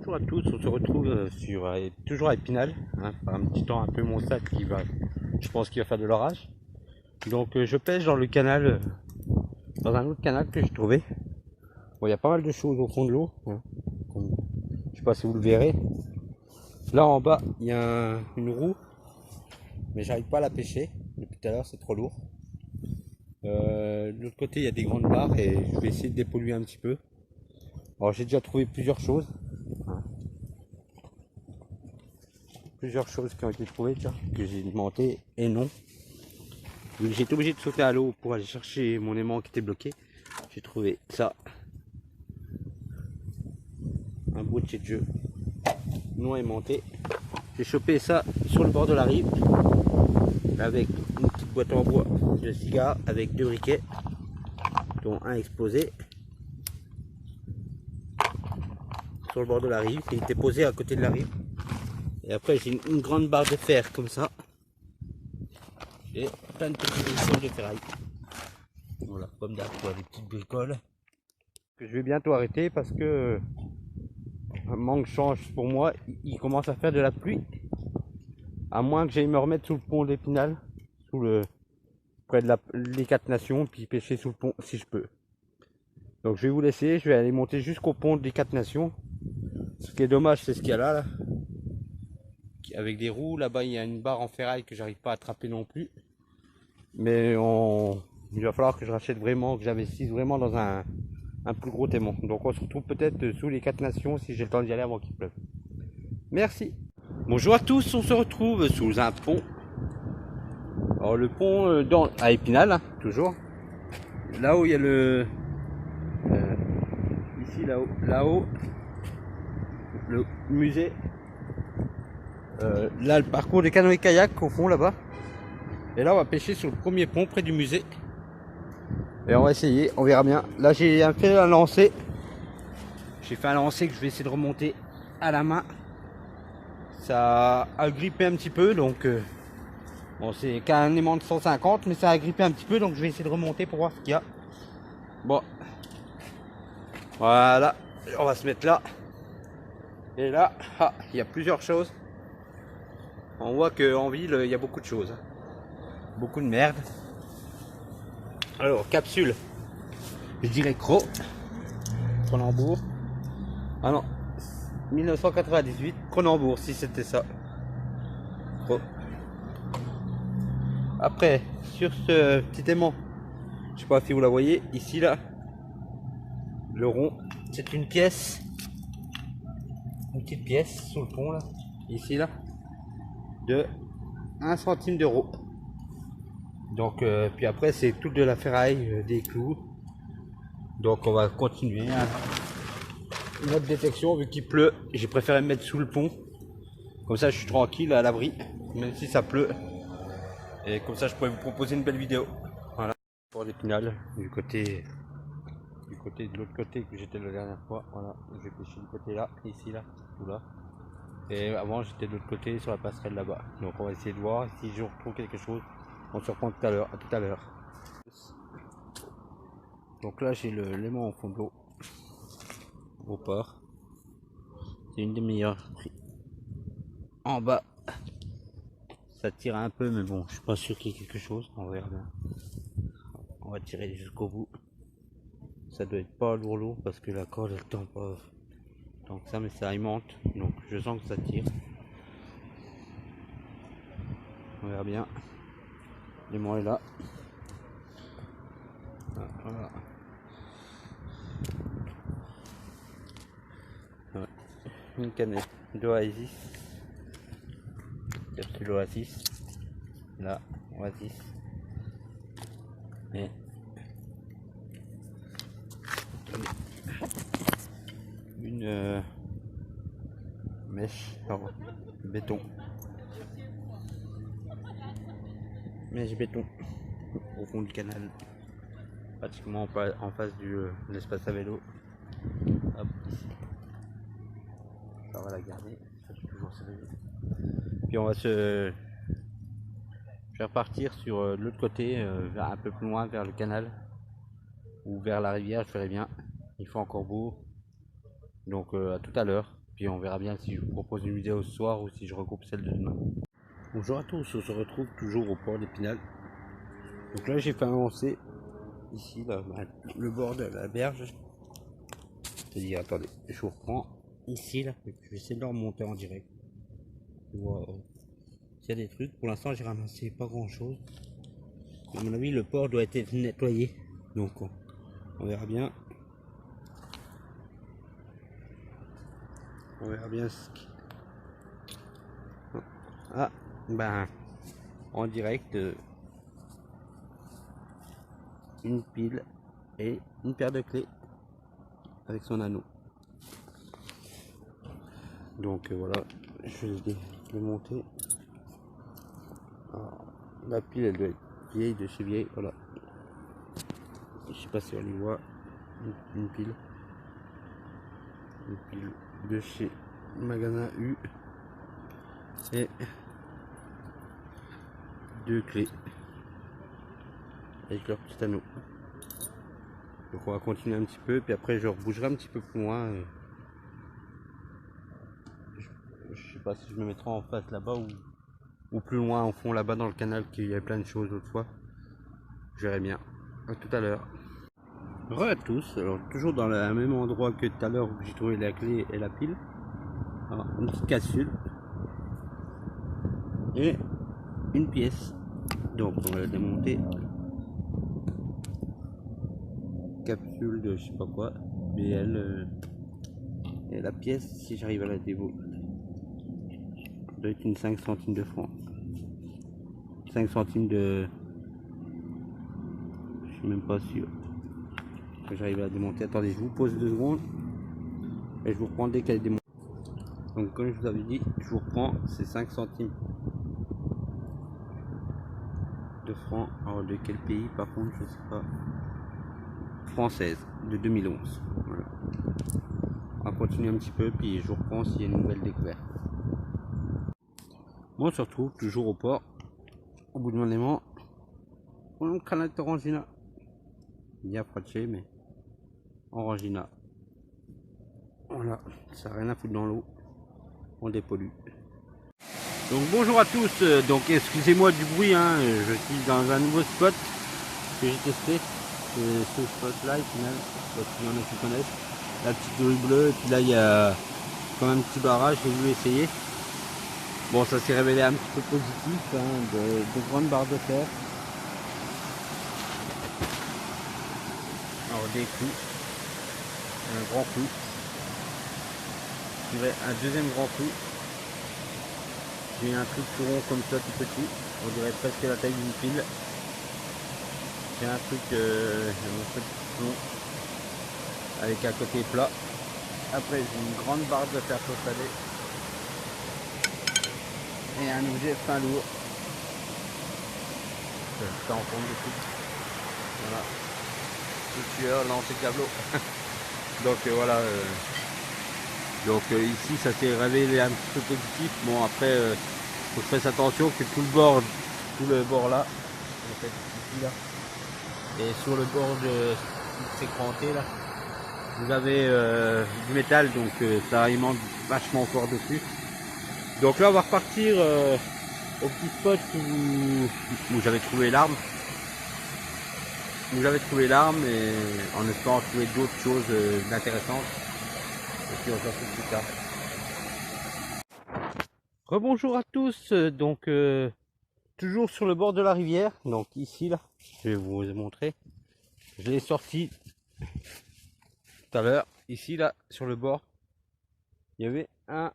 Bonjour à tous, on se retrouve sur toujours à Épinal, hein, par un petit temps un peu maussade qui va, je pense qu'il va faire de l'orage. Donc je pêche dans le canal, dans un autre canal que j'ai trouvé. Bon, il y a pas mal de choses au fond de l'eau, hein, je sais pas si vous le verrez. Là en bas, il y a une roue, mais j'arrive pas à la pêcher. Depuis tout à l'heure, c'est trop lourd. De l'autre côté, il y a des grandes barres et je vais essayer de dépolluer un petit peu. Alors j'ai déjà trouvé plusieurs choses. Plusieurs choses qui ont été trouvées, tiens, que j'ai alimenté et non. J'ai été obligé de sauter à l'eau pour aller chercher mon aimant qui était bloqué. J'ai trouvé ça. Un bout de chez Dieu non aimanté. J'ai chopé ça sur le bord de la rive avec une petite boîte en bois de cigares avec deux briquets dont un explosé sur le bord de la rive. Il était posé à côté de la rive. Et après j'ai une grande barre de fer comme ça et plein de petites bricoles de ferraille. Voilà, comme d'hab, des petites bricoles que je vais bientôt arrêter parce que manque change pour moi. Il commence à faire de la pluie, à moins que j'aille me remettre sous le pont d'Épinal, près de les 4 nations, puis pêcher sous le pont si je peux. Donc je vais vous laisser, je vais aller monter jusqu'au pont des 4 nations. Ce qui est dommage, c'est ce qu'il y a là, avec des roues. Là-bas il y a une barre en ferraille que j'arrive pas à attraper non plus, mais il va falloir que je rachète vraiment, que j'investisse vraiment dans un plus gros aimant. Donc on se retrouve peut-être sous les 4 nations si j'ai le temps d'y aller avant qu'il pleuve. Merci. Bonjour à tous, on se retrouve sous un pont. Alors le pont à Épinal, hein, toujours. Là où il y a ici là-haut, le musée. Là le parcours des canoës kayak au fond là-bas. Et là on va pêcher sur le premier pont près du musée. Et on va essayer, on verra bien. Là j'ai fait un lancer. J'ai fait un lancer que je vais essayer de remonter à la main. Ça a grippé un petit peu, donc bon, c'est qu'un aimant de 150, mais ça a grippé un petit peu, donc je vais essayer de remonter pour voir ce qu'il y a. Bon, voilà, on va se mettre là. Et là, il y a plusieurs choses. On voit qu'en ville, il y a beaucoup de choses. Beaucoup de merde. Alors, capsule, je dirais Cros, Cronenbourg. Ah non, 1998, Cronenbourg, si c'était ça. Cros. Après, sur ce petit aimant, je sais pas si vous la voyez, ici là, le rond, c'est une pièce, une petite pièce sous le pont là, ici là, de 1 centime d'euro. Donc, puis après c'est toute de la ferraille, des clous. Donc on va continuer. Hein. Notre détection, vu qu'il pleut, j'ai préféré me mettre sous le pont. Comme ça je suis tranquille à l'abri, même si ça pleut. Et comme ça je pourrais vous proposer une belle vidéo. Voilà, pour l'Épinal, du côté de l'autre côté que j'étais la dernière fois. Voilà, je vais pêcher du côté là, ici là, tout là. Et avant j'étais de l'autre côté sur la passerelle là-bas. Donc on va essayer de voir si je retrouve quelque chose. On se reprend tout à l'heure. À tout à l'heure. Donc là j'ai le l'aimant au fond de l'eau au port. C'est une des meilleures. En bas ça tire un peu, mais bon je suis pas sûr qu'il y ait quelque chose. On verra bien. On va tirer jusqu'au bout. Ça doit être pas lourd parce que la corde elle tend pas tant que ça, mais ça aimente. Donc je sens que ça tire. On verra bien. L'aimant est là. Ah, voilà. Ouais. Une canette d'Oasis. Capsule Oasis. Là, Oasis. Et une mèche en béton. Mèche béton au fond du canal. Pratiquement en face de l'espace à vélo. Hop, ici. Ça, on va la garder. Ça, je vais toujours servi. Puis on va se faire partir sur l'autre côté, un peu plus loin vers le canal ou vers la rivière, je ferai bien. Il fait encore beau. Donc à tout à l'heure. puis on verra bien si je vous propose une vidéo ce soir ou si je regroupe celle de demain. Bonjour à tous, on se retrouve toujours au port d'Épinal. Donc là j'ai fait avancer ici là, le bord de la berge. C'est-à-dire, attendez, je vous reprends ici là, je vais essayer de le remonter en direct. Voir s'il y a des trucs. Pour l'instant j'ai ramassé pas grand chose. À mon avis le port doit être nettoyé. Donc on verra bien. On verra bien ce qui... Ah, ben, en direct, une pile et une paire de clés avec son anneau. Donc voilà, je vais les monter. Alors, la pile elle doit être vieille de chez vieille, voilà. Je sais pas si on y voit une pile de chez Magasin U et deux clés avec leur petit anneau. Donc on va continuer un petit peu, puis après je rebougerai un petit peu plus loin. Je sais pas si je me mettrai en face là-bas ou plus loin au fond là-bas dans le canal, qu'il y avait plein de choses l'autre fois. Je verrai bien. À tout à l'heure. Re à tous, alors toujours dans le même endroit que tout à l'heure où j'ai trouvé la clé et la pile. Alors, une petite cassule et une pièce. Donc on va la démonter. Capsule de je sais pas quoi, BL et la pièce si j'arrive à la dévo. Ça doit être une 5 centimes de francs. 5 centimes de... Je suis même pas sûr que j'arrive à la démonter. Attendez, je vous pose 2 secondes et je vous reprends dès qu'elle est démontée. Donc comme je vous avais dit, je vous reprends ces 5 centimes de francs. Alors de quel pays par contre je sais pas. Française de 2011. Voilà. On va continuer un petit peu puis je vous reprends s'il y a une nouvelle découverte. Bon, on se retrouve toujours au port. Au bout d'un élément, on a une canette orangina. Bien frottée mais orangina. Voilà, ça n'a rien à foutre dans l'eau. On dépollue. Donc bonjour à tous, donc excusez-moi du bruit, hein, je suis dans un nouveau spot que j'ai testé. Ce spot là, au final, il y en a qui connaissent. La petite grue bleue, et puis là il y a comme un petit barrage, j'ai voulu essayer. Bon, ça s'est révélé un petit peu positif, hein, de grandes barres de fer. Alors des coups, un grand coup, un deuxième grand coup. J'ai un truc tout rond comme ça, tout petit, on dirait presque la taille d'une pile. J'ai un truc, long, avec un côté plat. Après j'ai une grande barre de fer salé et un objet fin lourd. Ça en compte de tout. Voilà. Tout tueur, lancer de tableau. Donc voilà. Donc ici ça s'est révélé un petit peu positif. Bon après faut que je fasse attention que tout le bord là, en fait, ici là, et sur le bord de ces crantés là, vous avez du métal, donc ça alimente vachement fort dessus. Donc là on va repartir au petit spot où j'avais trouvé l'arme. Et en espérant trouver d'autres choses intéressantes. Et puis on se retrouve plus tard. Rebonjour à tous, donc toujours sur le bord de la rivière, donc ici là, je vais vous montrer. Je l'ai sorti tout à l'heure, ici là, sur le bord. Il y avait un...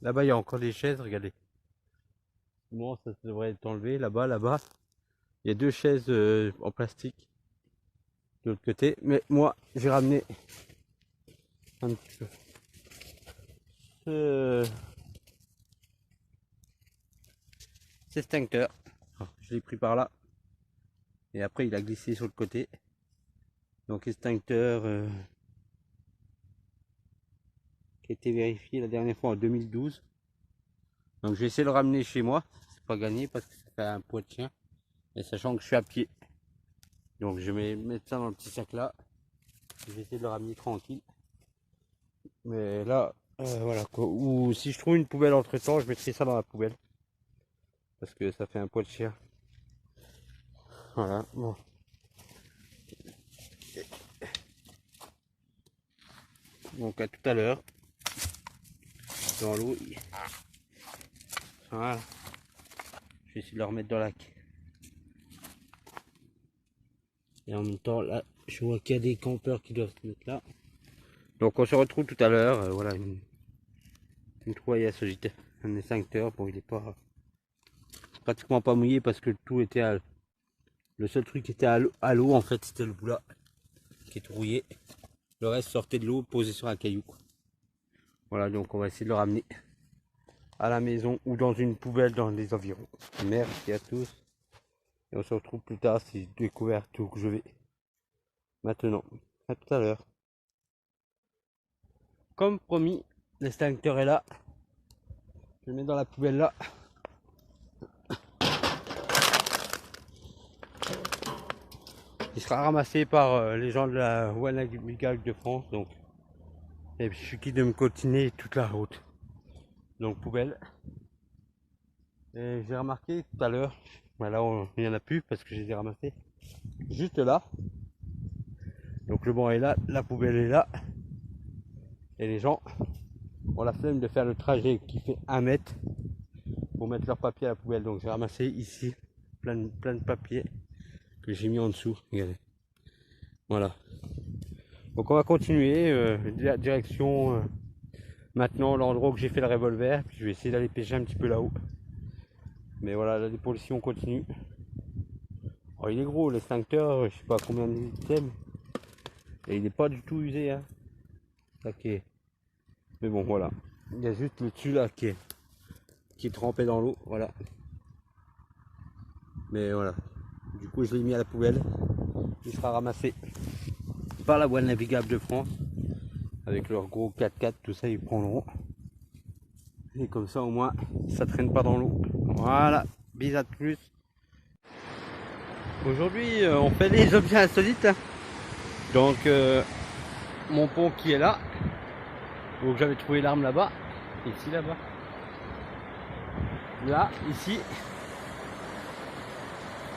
Là-bas il y a encore des chaises, regardez. Bon, ça devrait être enlevé, là-bas. Il y a 2 chaises en plastique de l'autre côté, mais moi j'ai ramené un petit peu cet extincteur. Je l'ai pris par là et après il a glissé sur le côté. Donc extincteur qui a été vérifié la dernière fois en 2012. Donc je vais essayer de le ramener chez moi. C'est pas gagné parce que ça fait un poids de chien. Et sachant que je suis à pied. Donc je vais mettre ça dans le petit sac là. Je vais essayer de le ramener tranquille. Mais là, Voilà quoi. Ou si je trouve une poubelle entre temps, je mettrai ça dans la poubelle. Parce que ça fait un poids de chien. Voilà, bon. Donc à tout à l'heure. Dans l'eau. Voilà. Je vais essayer de le remettre dans la lac. Et en même temps, là, je vois qu'il y a des campeurs qui doivent se mettre là. Donc on se retrouve tout à l'heure. Voilà, une trouaillasse. J'étais un extincteur. Bon, il est pas pratiquement pas mouillé parce que tout était à... Le seul truc qui était à l'eau, en fait, c'était le bout là, qui est rouillé. Le reste sortait de l'eau, posé sur un caillou. Voilà, donc on va essayer de le ramener à la maison ou dans une poubelle dans les environs. Merci à tous. Et on se retrouve plus tard si j'ai découvert tout que je vais. Maintenant, à tout à l'heure. Comme promis, l'extincteur est là. Je le mets dans la poubelle là. Il sera ramassé par les gens de la Wannabe de France. Donc, et puis, je suis quitte de me continuer toute la route. Donc poubelle. Et j'ai remarqué tout à l'heure, là il n'y en a plus parce que je les ai ramassés juste là. Donc le banc est là, la poubelle est là. Et les gens ont la flemme de faire le trajet qui fait 1 mètre pour mettre leur papier à la poubelle. Donc j'ai ramassé ici plein de papiers que j'ai mis en dessous. Regardez. Voilà. Donc on va continuer direction maintenant l'endroit où j'ai fait le revolver. Puis je vais essayer d'aller pêcher un petit peu là-haut. Mais voilà, la dépollution continue. Oh, il est gros l'extincteur, je sais pas combien de litres, et il n'est pas du tout usé. Hein. Okay. Mais bon, voilà. Il y a juste le dessus là qui est trempé dans l'eau. Voilà. Mais voilà. Du coup, je l'ai mis à la poubelle. Il sera ramassé par la Voile Navigable de France. Avec leur gros 4x4, tout ça, ils prendront. Et comme ça, au moins, ça traîne pas dans l'eau. Voilà. Bis à plus. Aujourd'hui, on fait des objets insolites. Hein. Donc, mon pont qui est là. Donc, j'avais trouvé l'arme là-bas. Ici, là-bas. Là, ici.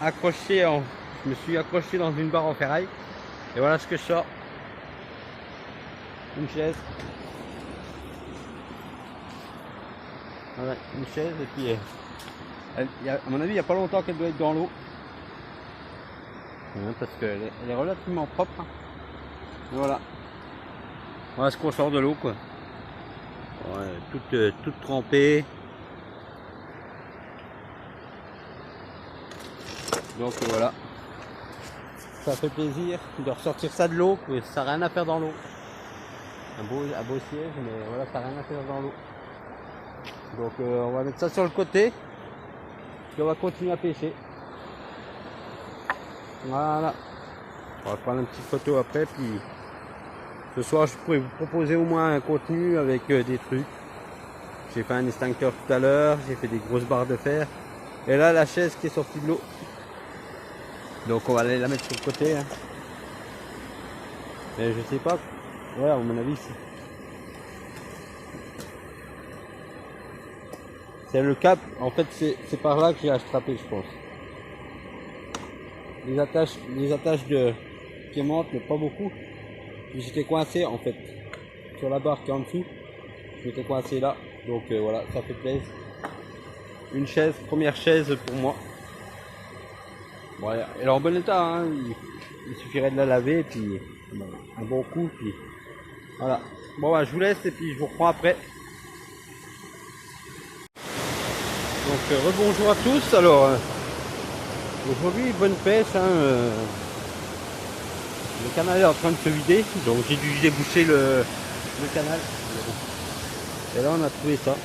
Accroché en... Je me suis accroché dans une barre en ferraille. Et voilà ce que je sors. Une chaise. Voilà, une chaise. Et puis, à mon avis, il n'y a pas longtemps qu'elle doit être dans l'eau. Parce qu'elle est relativement propre. Et voilà. Voilà ce qu'on sort de l'eau, quoi. Ouais, toute trempée. Donc voilà. Ça fait plaisir de ressortir ça de l'eau, que ça n'a rien à faire dans l'eau. Un beau siège, mais voilà, ça n'a rien à faire dans l'eau. Donc on va mettre ça sur le côté. Et on va continuer à pêcher. Voilà. On va prendre une petite photo après, puis ce soir je pourrais vous proposer au moins un contenu avec des trucs. J'ai fait un extincteur tout à l'heure, j'ai fait des grosses barres de fer. Et là la chaise qui est sortie de l'eau. Donc on va aller la mettre sur le côté. Hein. Mais je sais pas. Ouais, à mon avis c'est le cap. En fait c'est par là que j'ai attrapé, je pense. Les attaches de quémante, mais pas beaucoup. Puis j'étais coincé en fait sur la barre qui est en dessous. J'étais coincé là. Donc voilà, ça fait plaisir. Une chaise, première chaise pour moi. Bon, elle est en bon état, hein. Il suffirait de la laver et puis un bon coup, puis voilà. Bon bah, je vous laisse et puis je vous reprends après. Donc rebonjour à tous. Alors aujourd'hui bonne pêche. Hein, le canal est en train de se vider, donc j'ai dû déboucher le canal. Et là on a trouvé ça.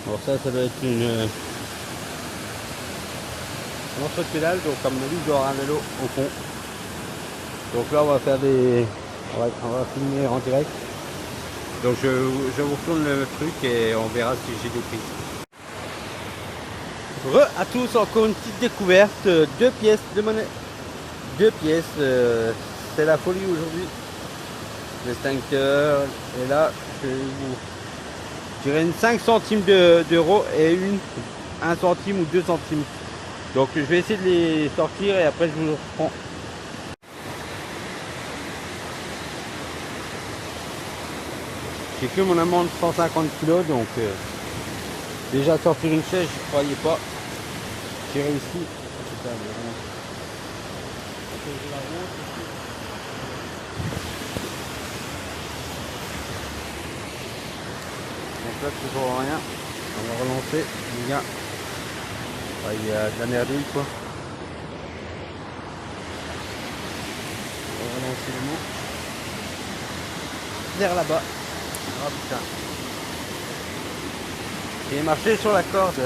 Alors ça doit être une morceau de pédale, donc à mon avis il doit y avoir un vélo au fond. Donc là on va faire on va filmer en direct. Donc je vous retourne le truc et on verra si j'ai des prises. À tous, encore une petite découverte, 2 pièces de monnaie. 2 pièces, c'est la folie aujourd'hui. l'extincteur est là. Je dirais une 5 centimes d'euros et une 1 centime ou 2 centimes. Donc je vais essayer de les sortir et après je vous le reprends. J'ai que mon amende 150 kg, donc déjà sortir une chaise, je ne croyais pas. J'ai réussi. Donc là toujours rien. On va relancer les gars. Ah, il y a de la merdouille quoi. On va relancer le mot. Vers là-bas. Oh putain. J'ai marché sur la corde.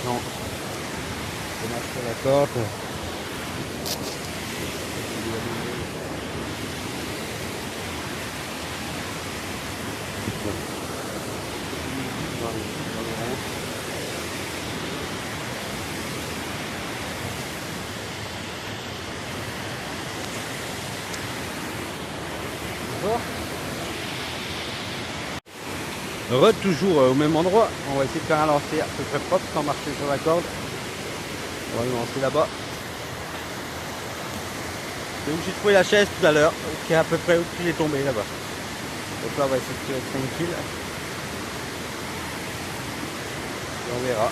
Non. J'ai marché sur la corde. Toujours au même endroit. On va essayer de faire un lancer à peu près propre sans marcher sur la corde. On va le lancer là-bas. C'est où j'ai trouvé la chaise tout à l'heure, qui est à peu près où il est tombé là-bas. Donc là on va essayer de tirer tranquille. Et on verra.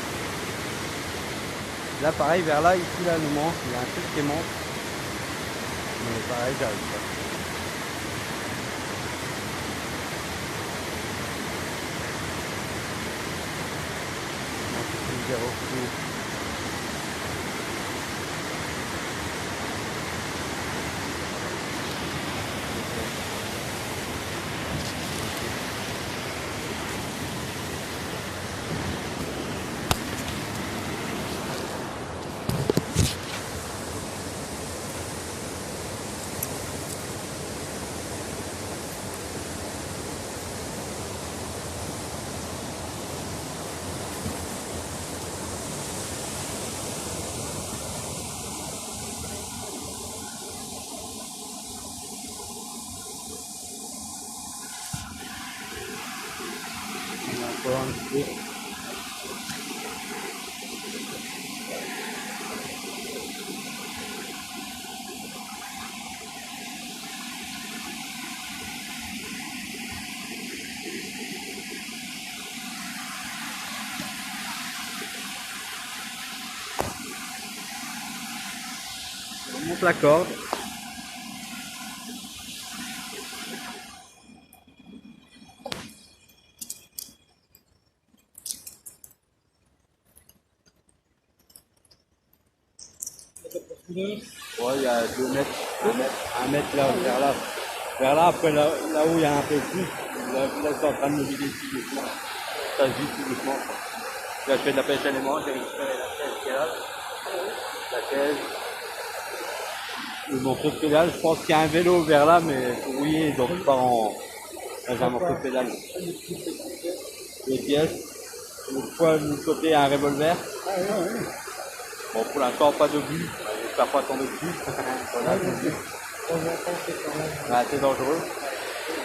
Là pareil vers là, ici là nous manque, il y a un truc qui manque. Mais pareil j'arrive pas. On monte la corde. Ouais, il y a 2 mètres, 1 mètre là, vers là, après là où il y a un peu plus, là c'est en train de me vider tout doucement. Ça se vide tout doucement. Là je fais de la pêche à l'aimant, j'ai récupéré la chaise qui est là. La chaise. Le morceau de pédale, je pense qu'il y a un vélo vers là, mais rouillé, donc je pars en. Là j'ai un morceau de pédale. 2 pièces. L'autre fois de l'autre côté un revolver. Bon pour l'instant pas de but. J'espère pas tomber dessus. Voilà, c'est dangereux.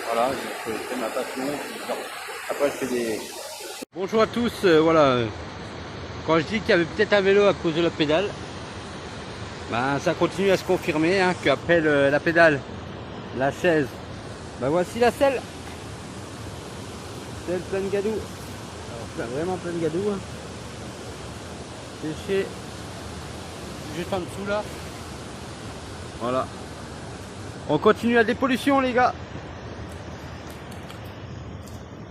Voilà, c'est ma passion. Après je fais des. Bonjour à tous, voilà. Quand je dis qu'il y avait peut-être un vélo à cause de la pédale, ben, ça continue à se confirmer hein, qu'après la pédale, la chaise, ben voici la selle. Selle pleine de gadou. Alors, vraiment plein de gadou. Hein. Séché. Juste en dessous là. Voilà. On continue la dépollution les gars.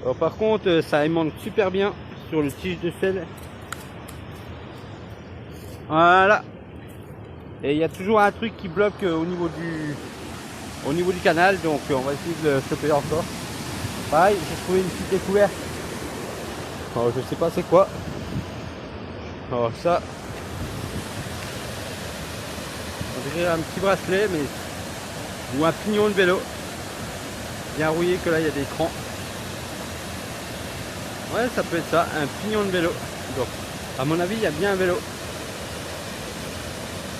Alors, par contre ça aimante super bien sur le tige de sel. Voilà. Et il y a toujours un truc qui bloque au niveau du canal, donc on va essayer de le stopper encore. Pareil, j'ai trouvé une petite découverte. Alors, je sais pas c'est quoi. Alors ça, on dirait un petit bracelet, mais ou un pignon de vélo. Bien rouillé que là il y a des crans. Ouais, ça peut être ça, un pignon de vélo. Donc, à mon avis, il y a bien un vélo.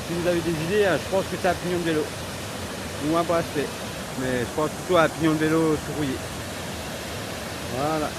Si vous avez des idées, je pense que c'est un pignon de vélo ou un bracelet. mais je pense plutôt à un pignon de vélo tout rouillé. Voilà.